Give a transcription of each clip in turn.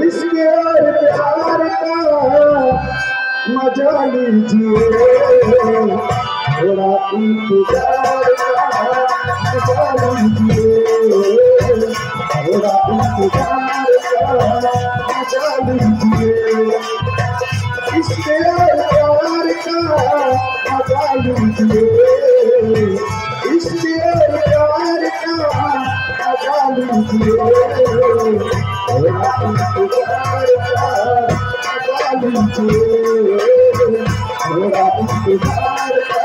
इसके और प्यार का मजा लीजिए, थोड़ा इंतजार का मजा लीजिए, थोड़ा इंतजार का मजा लीजिए, इसके और प्यार का मजा लीजिए, इसके और प्यार का मजा लीजिए, थोड़ा इंतजार का मजा लीजिए, थोड़ा इंतजार का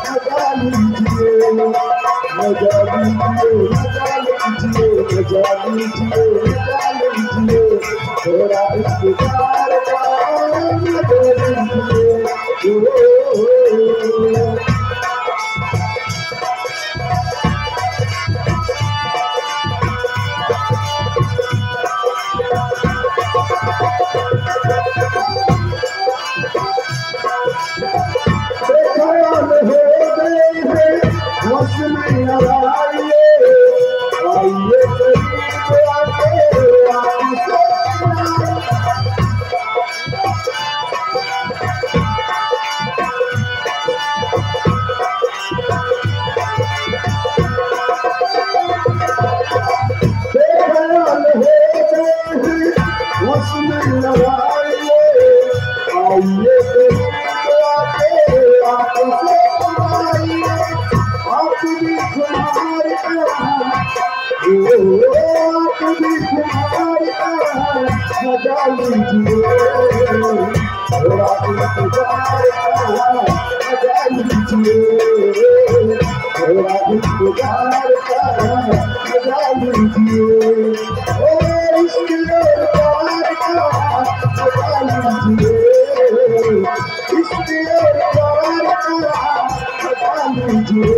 मजा लीजिए, मजा लीजिए, मजा लीजिए, मजा लीजिए, थोड़ा इंतजार का मजा लीजिए। मजा लीजिए, थोड़ा इंतजार का मजा लीजिए, थोड़ा इंतजार का मजा लीजिए, ओ इसके प्यार का मजा लीजिए, इसके प्यार का मजा लीजिए,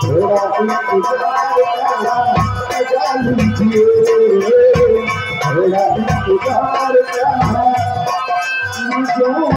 थोड़ा इंतजार का मजा लीजिए, थोड़ा इंतजार का